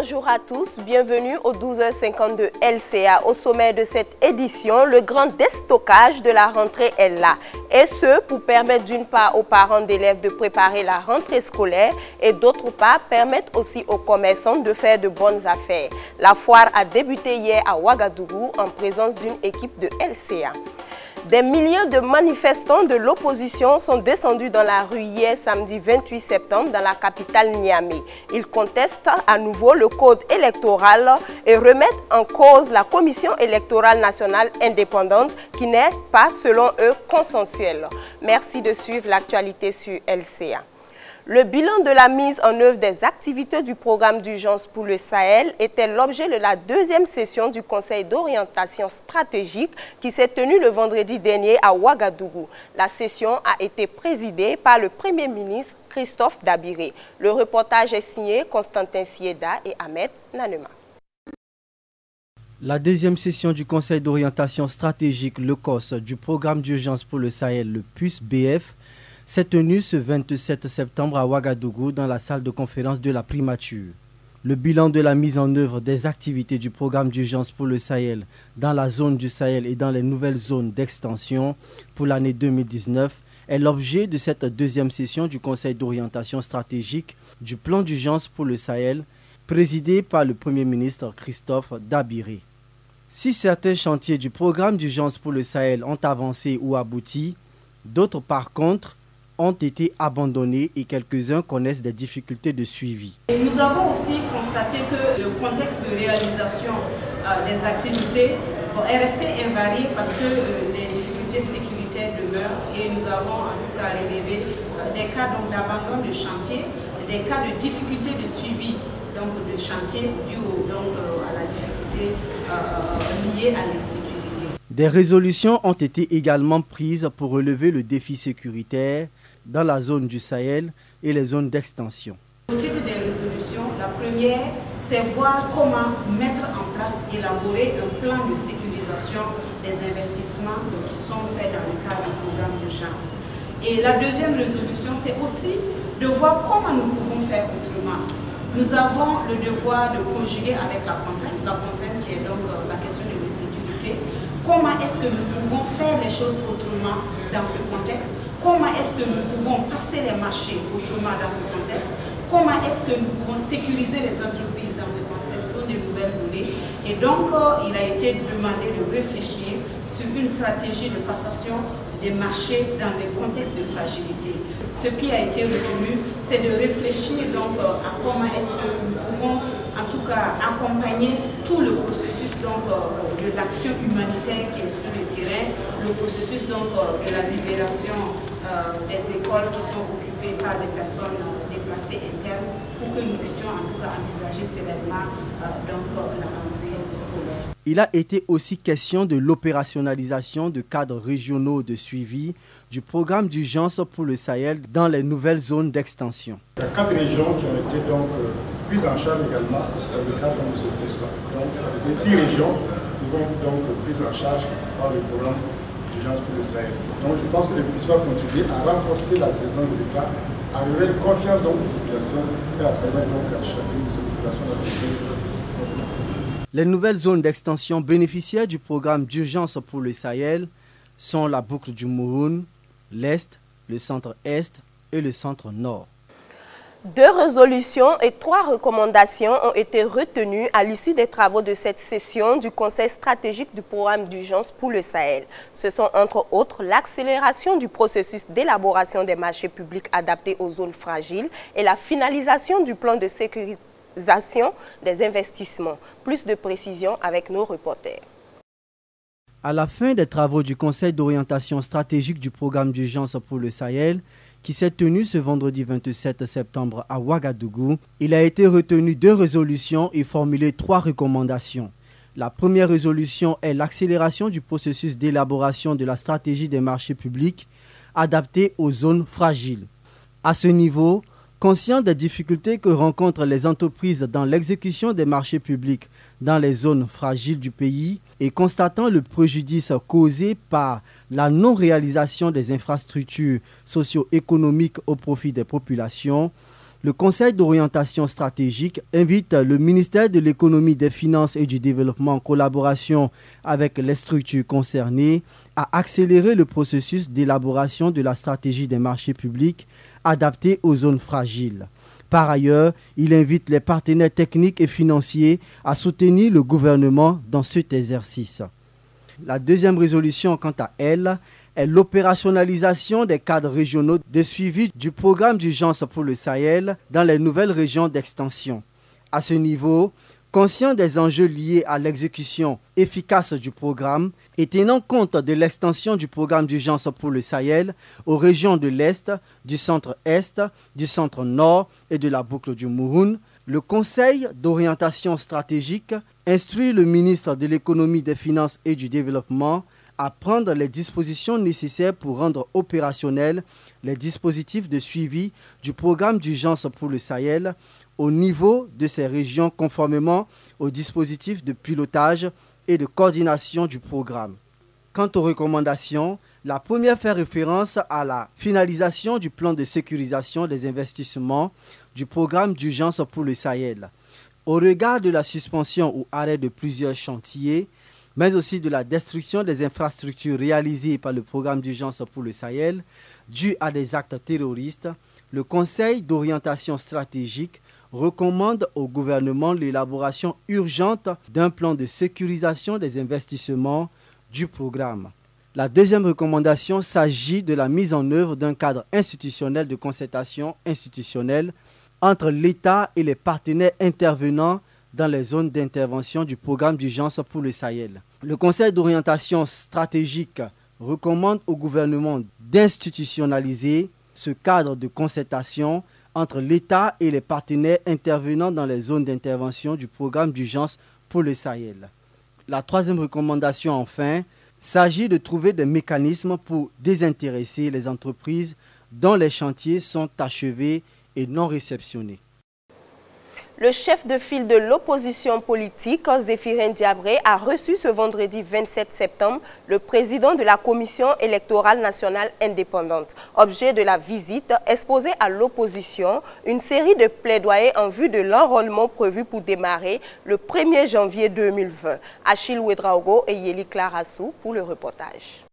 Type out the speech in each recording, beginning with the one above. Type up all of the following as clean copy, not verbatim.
Bonjour à tous, bienvenue au 12h52 LCA. Au sommet de cette édition, le grand déstockage de la rentrée est là. Et ce, pour permettre d'une part aux parents d'élèves de préparer la rentrée scolaire et d'autre part permettre aussi aux commerçants de faire de bonnes affaires. La foire a débuté hier à Ouagadougou en présence d'une équipe de LCA. Des milliers de manifestants de l'opposition sont descendus dans la rue hier samedi 28 septembre dans la capitale Niamey. Ils contestent à nouveau le code électoral et remettent en cause la commission électorale nationale indépendante qui n'est pas, selon eux, consensuelle. Merci de suivre l'actualité sur LCA. Le bilan de la mise en œuvre des activités du programme d'urgence pour le Sahel était l'objet de la deuxième session du Conseil d'orientation stratégique qui s'est tenue le vendredi dernier à Ouagadougou. La session a été présidée par le Premier ministre Christophe Dabiré. Le reportage est signé Constantin Sieda et Ahmed Nanema. La deuxième session du Conseil d'orientation stratégique, le COS, du programme d'urgence pour le Sahel, le PUS-BF, s'est tenue ce 27 septembre à Ouagadougou dans la salle de conférence de la primature. Le bilan de la mise en œuvre des activités du programme d'urgence pour le Sahel dans la zone du Sahel et dans les nouvelles zones d'extension pour l'année 2019 est l'objet de cette deuxième session du Conseil d'orientation stratégique du plan d'urgence pour le Sahel, présidé par le Premier ministre Christophe Dabiré. Si certains chantiers du programme d'urgence pour le Sahel ont avancé ou abouti, d'autres par contre ont été abandonnés et quelques-uns connaissent des difficultés de suivi. Nous avons aussi constaté que le contexte de réalisation des activités est resté invarié parce que les difficultés sécuritaires demeurent et nous avons en tout cas relevé des cas d'abandon de chantier, des cas de difficultés de suivi de chantier dû à la difficulté liée à l'insécurité. Des résolutions ont été également prises pour relever le défi sécuritaire dans la zone du Sahel et les zones d'extension. Au titre des résolutions, la première, c'est voir comment mettre en place, élaborer un plan de sécurisation des investissements qui sont faits dans le cadre du programme d'urgence. Et la deuxième résolution, c'est aussi de voir comment nous pouvons faire autrement. Nous avons le devoir de conjuguer avec la contrainte qui est donc la question de l'insécurité. Comment est-ce que nous pouvons faire les choses autrement dans ce contexte? Comment est-ce que nous pouvons passer les marchés autrement dans ce contexte? Comment est-ce que nous pouvons sécuriser les entreprises dans ce contexte? Ce sont des nouvelles données. Et donc, il a été demandé de réfléchir sur une stratégie de passation des marchés dans les contextes de fragilité. Ce qui a été retenu, c'est de réfléchir à comment est-ce que nous pouvons en tout cas accompagner tout le processus de l'action humanitaire qui est sur le terrain, le processus de la libération des écoles qui sont occupées par des personnes déplacées internes pour que nous puissions en tout cas envisager sereinement la rentrée scolaire. Il a été aussi question de l'opérationnalisation de cadres régionaux de suivi du programme d'urgence pour le Sahel dans les nouvelles zones d'extension. Il y a 4 régions qui ont été prises en charge également dans le cadre de ce PUS-là. Donc ça veut dire 6 régions qui vont être prises en charge par le programme d'urgence pour le Sahel. Donc je pense que le PUS va contribuer à renforcer la présence de l'État, à donner confiance aux populations et à permettre à chacune de ces populations d'appliquer. Les nouvelles zones d'extension bénéficiaires du programme d'urgence pour le Sahel sont la boucle du Mouroun, l'Est, le centre-Est et le centre-Nord. 2 résolutions et 3 recommandations ont été retenues à l'issue des travaux de cette session du Conseil stratégique du programme d'urgence pour le Sahel. Ce sont entre autres l'accélération du processus d'élaboration des marchés publics adaptés aux zones fragiles et la finalisation du plan de sécurité des investissements. Plus de précisions avec nos reporters. À la fin des travaux du Conseil d'orientation stratégique du programme d'urgence pour le Sahel, qui s'est tenu ce vendredi 27 septembre à Ouagadougou, il a été retenu 2 résolutions et formulé 3 recommandations. La première résolution est l'accélération du processus d'élaboration de la stratégie des marchés publics adaptés aux zones fragiles. À ce niveau, conscient des difficultés que rencontrent les entreprises dans l'exécution des marchés publics dans les zones fragiles du pays et constatant le préjudice causé par la non-réalisation des infrastructures socio-économiques au profit des populations, Le Conseil d'orientation stratégique invite le ministère de l'économie, des finances et du développement en collaboration avec les structures concernées à accélérer le processus d'élaboration de la stratégie des marchés publics adaptée aux zones fragiles. Par ailleurs, il invite les partenaires techniques et financiers à soutenir le gouvernement dans cet exercice. La deuxième résolution, quant à elle, est l'opérationnalisation des cadres régionaux de suivi du programme d'urgence pour le Sahel dans les nouvelles régions d'extension. À ce niveau, conscient des enjeux liés à l'exécution efficace du programme et tenant compte de l'extension du programme d'urgence pour le Sahel aux régions de l'Est, du centre-Est, du centre-Nord et de la boucle du Mouhoun, le Conseil d'orientation stratégique instruit le ministre de l'économie, des finances et du développement à prendre les dispositions nécessaires pour rendre opérationnels les dispositifs de suivi du programme d'urgence pour le Sahel au niveau de ces régions conformément au dispositif de pilotage et de coordination du programme. Quant aux recommandations, la première fait référence à la finalisation du plan de sécurisation des investissements du programme d'urgence pour le Sahel. Au regard de la suspension ou arrêt de plusieurs chantiers, mais aussi de la destruction des infrastructures réalisées par le programme d'urgence pour le Sahel, dû à des actes terroristes, le Conseil d'orientation stratégique recommande au gouvernement l'élaboration urgente d'un plan de sécurisation des investissements du programme. La deuxième recommandation s'agit de la mise en œuvre d'un cadre institutionnel de concertation institutionnelle entre l'État et les partenaires intervenant dans les zones d'intervention du programme d'urgence pour le Sahel. Le Conseil d'orientation stratégique recommande au gouvernement d'institutionnaliser ce cadre de concertation entre l'État et les partenaires intervenant dans les zones d'intervention du programme d'urgence pour le Sahel. La troisième recommandation, enfin, s'agit de trouver des mécanismes pour désintéresser les entreprises dont les chantiers sont achevés et non réceptionnés. Le chef de file de l'opposition politique, Zéphirin Diabré, a reçu ce vendredi 27 septembre le président de la Commission électorale nationale indépendante. Objet de la visite, exposé à l'opposition une série de plaidoyers en vue de l'enrôlement prévu pour démarrer le 1er janvier 2020. Achille Ouedraogo et Yeli Clarassou pour le reportage.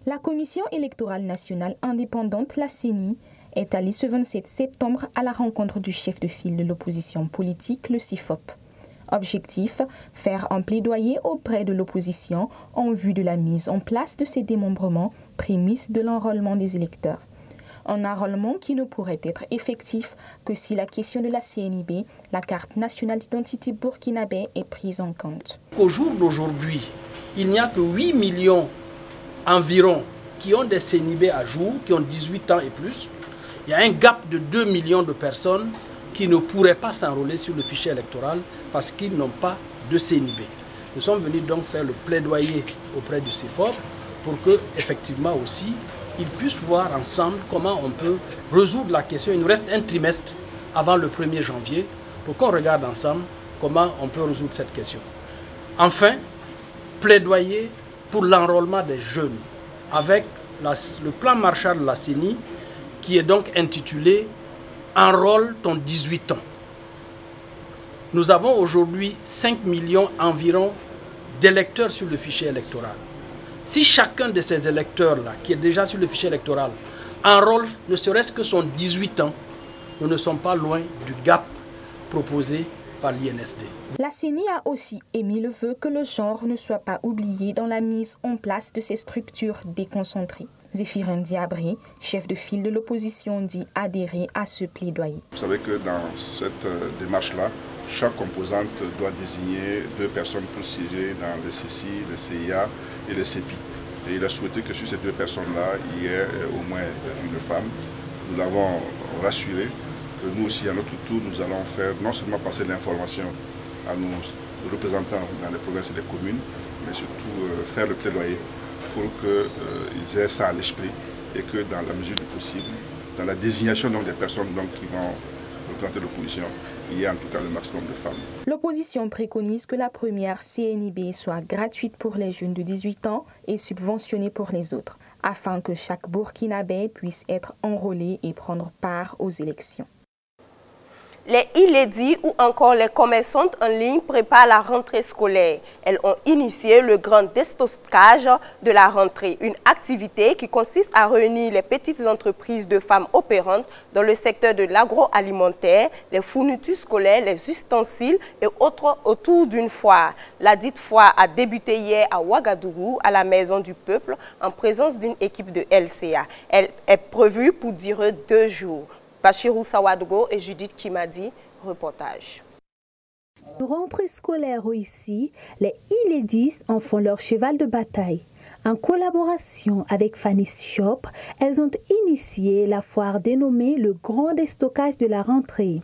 La Commission électorale nationale indépendante, la CENI, est allé ce 27 septembre à la rencontre du chef de file de l'opposition politique, le CIFOP. Objectif, faire un plaidoyer auprès de l'opposition en vue de la mise en place de ces démembrements, prémisse de l'enrôlement des électeurs. Un enrôlement qui ne pourrait être effectif que si la question de la CNIB, la carte nationale d'identité burkinabé, est prise en compte. Au jour d'aujourd'hui, il n'y a que 8 millions environ qui ont des CNIB à jour, qui ont 18 ans et plus. Il y a un gap de 2 millions de personnes qui ne pourraient pas s'enrôler sur le fichier électoral parce qu'ils n'ont pas de CNIB. Nous sommes venus donc faire le plaidoyer auprès du CIFOP pour que, effectivement aussi, ils puissent voir ensemble comment on peut résoudre la question. Il nous reste un trimestre avant le 1er janvier pour qu'on regarde ensemble comment on peut résoudre cette question. Enfin, plaidoyer pour l'enrôlement des jeunes avec le plan Marshall de la CENI qui est donc intitulé « Enrôle ton 18 ans ». Nous avons aujourd'hui 5 millions environ d'électeurs sur le fichier électoral. Si chacun de ces électeurs-là, qui est déjà sur le fichier électoral, enrôle ne serait-ce que son 18 ans, nous ne sommes pas loin du gap proposé par l'INSD. La CENI a aussi émis le vœu que le genre ne soit pas oublié dans la mise en place de ces structures déconcentrées. Zéphirin Diabré, chef de file de l'opposition, dit adhérer à ce plaidoyer. Vous savez que dans cette démarche-là, chaque composante doit désigner 2 personnes pour siéger dans le CCI, le CIA et le CEPI. Et il a souhaité que sur ces 2 personnes-là, il y ait au moins une femme. Nous l'avons rassuré que nous aussi, à notre tour, nous allons faire non seulement passer l'information à nos représentants dans les provinces et les communes, mais surtout faire le plaidoyer pour qu'ils aient ça à l'esprit et que dans la mesure du possible, dans la désignation donc, des personnes donc, qui vont représenter l'opposition, il y ait en tout cas le maximum de femmes. L'opposition préconise que la première CNIB soit gratuite pour les jeunes de 18 ans et subventionnée pour les autres, afin que chaque Burkinabé puisse être enrôlé et prendre part aux élections. Les e-ladies ou encore les commerçantes en ligne préparent la rentrée scolaire. Elles ont initié le grand déstockage de la rentrée, une activité qui consiste à réunir les petites entreprises de femmes opérantes dans le secteur de l'agroalimentaire, les fournitures scolaires, les ustensiles et autres autour d'une foire. La dite foire a débuté hier à Ouagadougou, à la Maison du Peuple, en présence d'une équipe de LCA. Elle est prévue pour durer 2 jours. Bachirou Sawadgo et Judith Kimadi, reportage. Rentrée scolaire ici, les e-ladies en font leur cheval de bataille. En collaboration avec Fanny Shop, elles ont initié la foire dénommée le Grand Déstockage de la rentrée.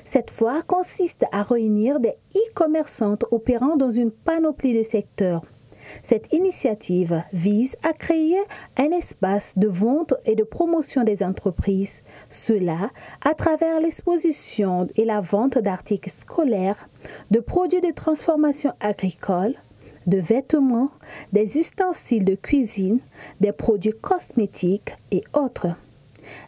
Cette foire consiste à réunir des e-commerçantes opérant dans une panoplie de secteurs. Cette initiative vise à créer un espace de vente et de promotion des entreprises, cela à travers l'exposition et la vente d'articles scolaires, de produits de transformation agricole, de vêtements, des ustensiles de cuisine, des produits cosmétiques et autres.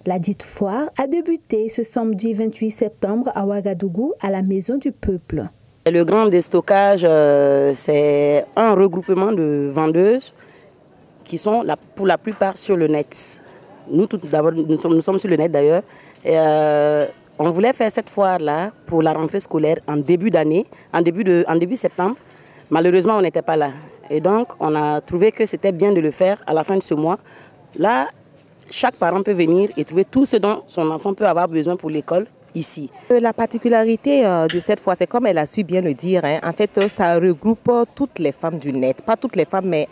La dite foire a débuté ce samedi 28 septembre à Ouagadougou, à la Maison du Peuple. Le grand déstockage, c'est un regroupement de vendeuses qui sont pour la plupart sur le net. Nous sommes sur le net d'ailleurs. On voulait faire cette foire-là pour la rentrée scolaire en début d'année, en début septembre. Malheureusement, on n'était pas là. Et donc, on a trouvé que c'était bien de le faire à la fin de ce mois. Là, chaque parent peut venir et trouver tout ce dont son enfant peut avoir besoin pour l'école ici. La particularité de cette fois, c'est comme elle a su bien le dire, en fait, ça regroupe toutes les femmes du net. Pas toutes les femmes, mais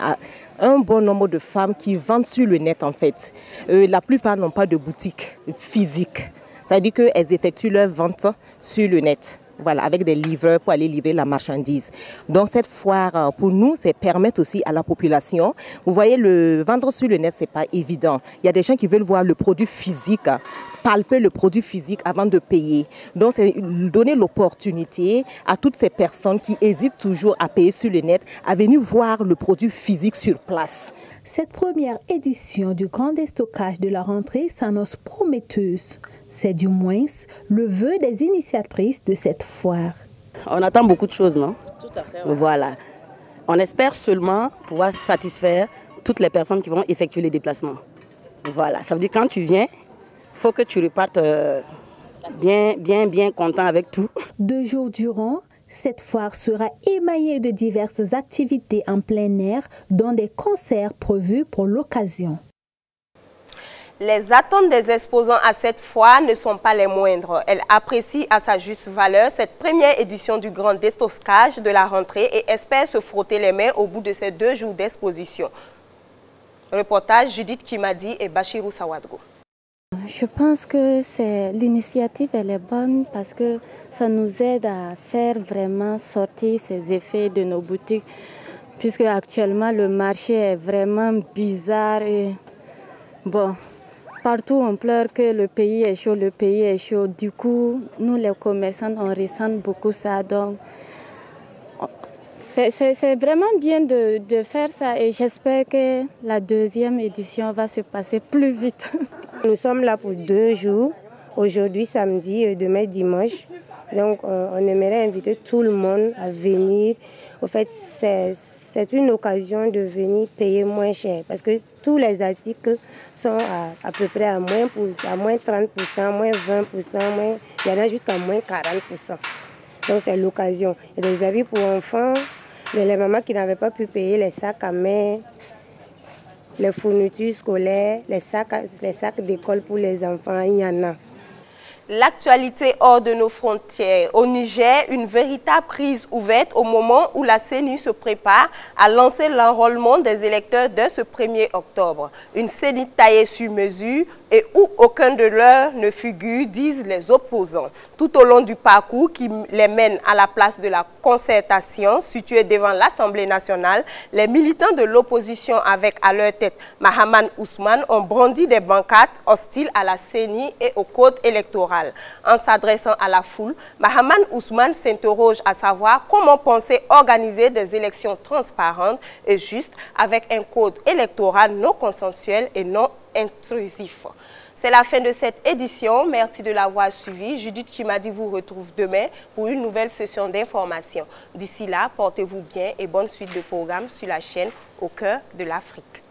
un bon nombre de femmes qui vendent sur le net en fait. La plupart n'ont pas de boutique physique. Ça veut dire qu'elles effectuent leur vente sur le net. Voilà, avec des livreurs pour aller livrer la marchandise. Donc cette foire, pour nous, c'est permettre aussi à la population. Vous voyez, le vendre sur le net, c'est pas évident. Il y a des gens qui veulent voir le produit physique, palper le produit physique avant de payer. Donc c'est donner l'opportunité à toutes ces personnes qui hésitent toujours à payer sur le net, à venir voir le produit physique sur place. Cette première édition du Grand Déstockage de la rentrée s'annonce prometteuse. C'est du moins le vœu des initiatrices de cette foire. On attend beaucoup de choses, non? Tout à fait. Voilà. On espère seulement pouvoir satisfaire toutes les personnes qui vont effectuer les déplacements. Voilà. Ça veut dire que quand tu viens, il faut que tu repartes bien content avec tout. 2 jours durant, cette foire sera émaillée de diverses activités en plein air, dont des concerts prévus pour l'occasion. Les attentes des exposants à cette foire ne sont pas les moindres. Elles apprécient à sa juste valeur cette première édition du Grand Déstockage de la rentrée et espèrent se frotter les mains au bout de ces 2 jours d'exposition. Reportage Judith Kimadi et Bachirou Sawadgo. Je pense que l'initiative elle est bonne parce que ça nous aide à faire vraiment sortir ces effets de nos boutiques, puisque actuellement le marché est vraiment bizarre et bon. Partout, on pleure que le pays est chaud, le pays est chaud. Du coup, nous, les commerçants, on ressent beaucoup ça. Donc, c'est vraiment bien de faire ça et j'espère que la 2e édition va se passer plus vite. Nous sommes là pour 2 jours, aujourd'hui samedi et demain dimanche. Donc, on aimerait inviter tout le monde à venir. En fait, c'est une occasion de venir payer moins cher parce que tous les articles sont à peu près à moins 30%, moins 20%, il y en a jusqu'à moins 40%. Donc, c'est l'occasion. Il y a des habits pour enfants, les mamans qui n'avaient pas pu payer les sacs à main, les fournitures scolaires, les sacs d'école pour les enfants, il y en a. L'actualité hors de nos frontières. Au Niger, une véritable crise ouverte au moment où la CENI se prépare à lancer l'enrôlement des électeurs dès ce 1er octobre. Une CENI taillée sur mesure et où aucun de leurs ne figure, disent les opposants. Tout au long du parcours qui les mène à la place de la concertation située devant l'Assemblée nationale, les militants de l'opposition avec à leur tête Mahaman Ousmane ont brandi des bancates hostiles à la CENI et au code électoral. électorale. En s'adressant à la foule, Mahaman Ousmane s'interroge à savoir comment penser organiser des élections transparentes et justes avec un code électoral non consensuel et non intrusif. C'est la fin de cette édition. Merci de l'avoir suivi. Judith Kimadi vous retrouve demain pour une nouvelle session d'information. D'ici là, portez-vous bien et bonne suite de programmes sur la chaîne Au cœur de l'Afrique.